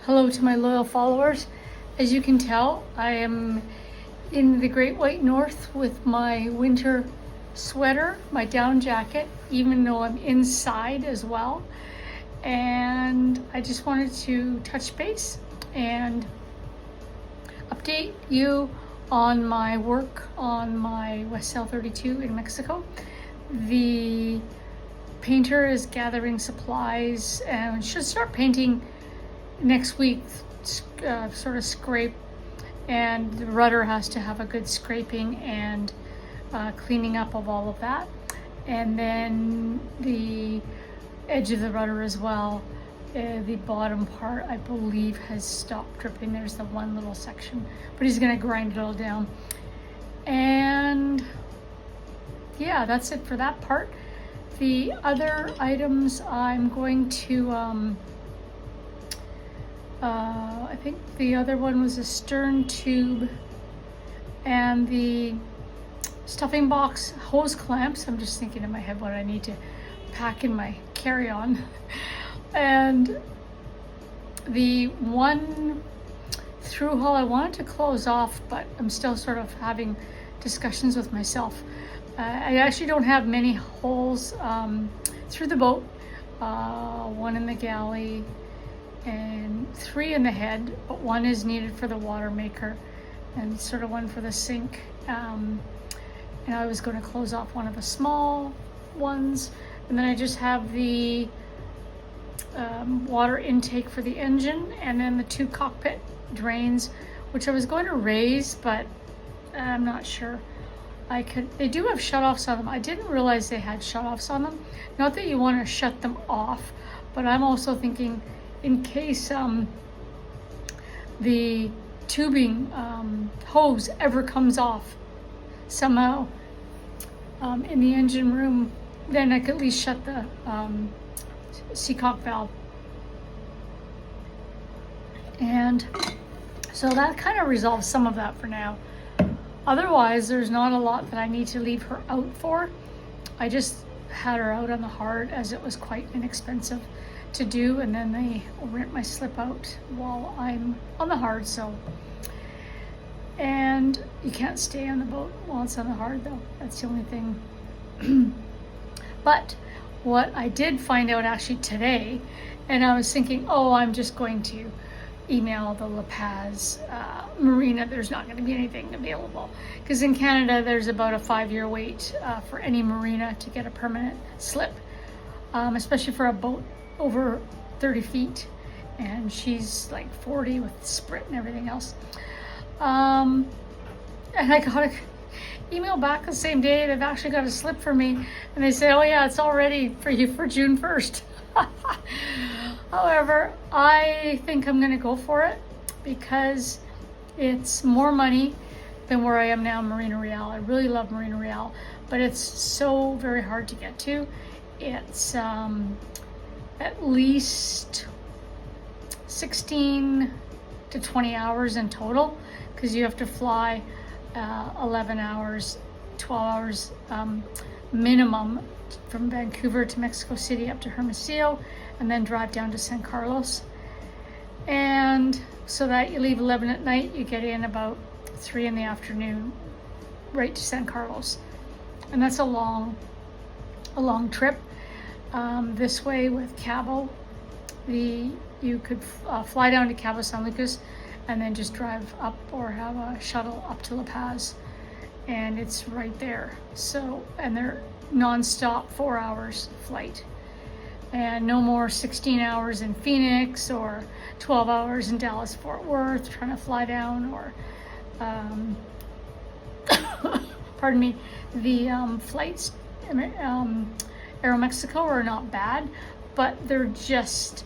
Hello to my loyal followers. As you can tell, I am in the Great White North with my winter sweater, my down jacket, even though I'm inside as well. And I just wanted to touch base and update you on my work on my W32 in Mexico. The painter is gathering supplies and should start painting next week, sort of scrape, and the rudder has to have a good scraping and cleaning up of all of that. And then the edge of the rudder as well, the bottom part I believe has stopped dripping. There's the one little section, but he's gonna grind it all down. And yeah, that's it for that part. The other items I'm going to I think the other one was a stern tube and the stuffing box hose clamps. I'm just thinking in my head what I need to pack in my carry-on. And the one through hull I wanted to close off, but I'm still sort of having discussions with myself. I actually don't have many holes through the boat, one in the galley and 3 in the head, but 1 is needed for the water maker and sort of 1 for the sink. And I was going to close off one of the small ones, and then I just have the water intake for the engine, and then the 2 cockpit drains, which I was going to raise, but I'm not sure I could. They do have shutoffs on them. I didn't realize they had shutoffs on them. Not that you want to shut them off, but I'm also thinking in case the tubing hose ever comes off somehow in the engine room, then I could at least shut the seacock valve. And so that kind of resolves some of that for now. Otherwise, there's not a lot that I need to leave her out for. I just had her out on the hard as it was quite inexpensive to do, and then they rent my slip out while I'm on the hard. So, and you can't stay on the boat while it's on the hard though. That's the only thing. But what I did find out actually today, and I was thinking, oh, I'm just going to email the La Paz marina. There's not going to be anything available because in Canada there's about a 5-year wait for any marina to get a permanent slip, especially for a boat over 30 feet, and she's like 40 with Sprit and everything else. And I got an email back the same day. They've actually got a slip for me, and they say, oh yeah, it's all ready for you for June 1st. However, I think I'm going to go for it because it's more money than where I am now in Marina Real. I really love Marina Real, but it's so very hard to get to. It's at least 16 to 20 hours in total because you have to fly 11 hours, 12 hours minimum from Vancouver to Mexico City up to Hermosillo, and then drive down to San Carlos. And so that you leave 11 at night, you get in about 3 in the afternoon, right to San Carlos. And that's a long trip. This way with Cabo, you could fly down to Cabo San Lucas and then just drive up or have a shuttle up to La Paz, and it's right there. So, and they're non-stop 4 hours flight, and no more 16 hours in Phoenix or 12 hours in Dallas Fort Worth trying to fly down, or pardon me, the flights Aeromexico are not bad, but they're just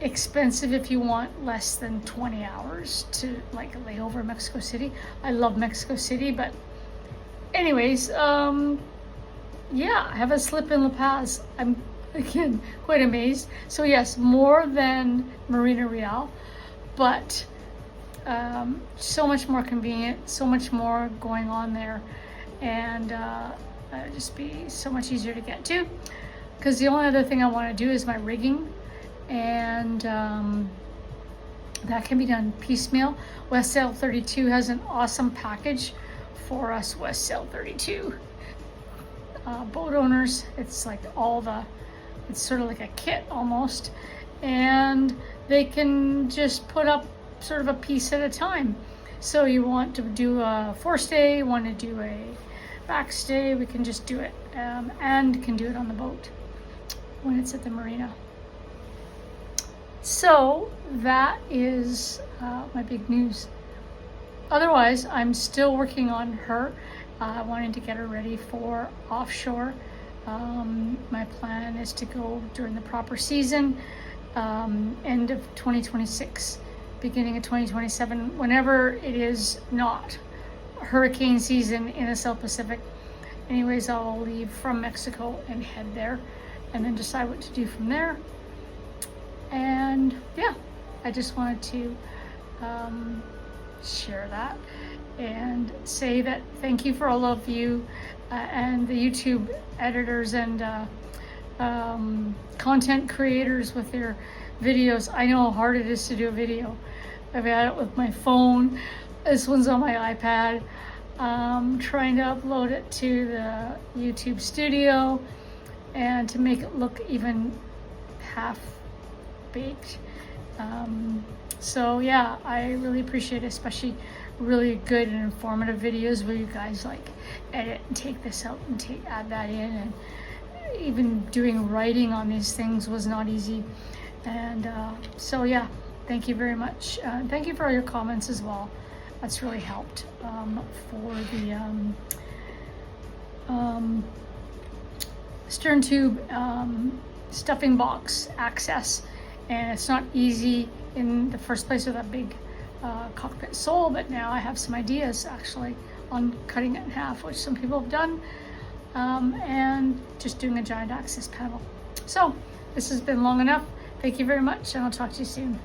expensive if you want less than 20 hours to like a layover in Mexico City. I love Mexico City, but anyways, yeah, I have a slip in La Paz. I'm again quite amazed. So yes, more than Marina Real, but so much more convenient, so much more going on there, and just be so much easier to get to. Because the only other thing I want to do is my rigging, and that can be done piecemeal. W32 has an awesome package for us W32 boat owners. It's like it's sort of like a kit almost, and they can just put up sort of a piece at a time. So you want to do a forestay, you want to do a backstay, we can just do it, and can do it on the boat when it's at the marina. So that is my big news. Otherwise, I'm still working on her, wanting to get her ready for offshore. My plan is to go during the proper season, end of 2026, beginning of 2027, whenever it is not hurricane season in the South Pacific. Anyways, I'll leave from Mexico and head there, and then decide what to do from there. And yeah, I just wanted to share that and say that thank you for all of you and the YouTube editors and content creators with their videos. I know how hard it is to do a video. I've had it with my phone. This one's on my iPad. Trying to upload it to the YouTube studio and to make it look even half baked. So yeah, I really appreciate it, especially really good and informative videos where you guys like edit and take this out and add that in, and even doing writing on these things was not easy. And so yeah, thank you very much. Thank you for all your comments as well. That's really helped for the stern tube stuffing box access. And it's not easy in the first place with that big cockpit sole, but now I have some ideas actually on cutting it in half, which some people have done, and just doing a giant access panel. So this has been long enough. Thank you very much, and I'll talk to you soon.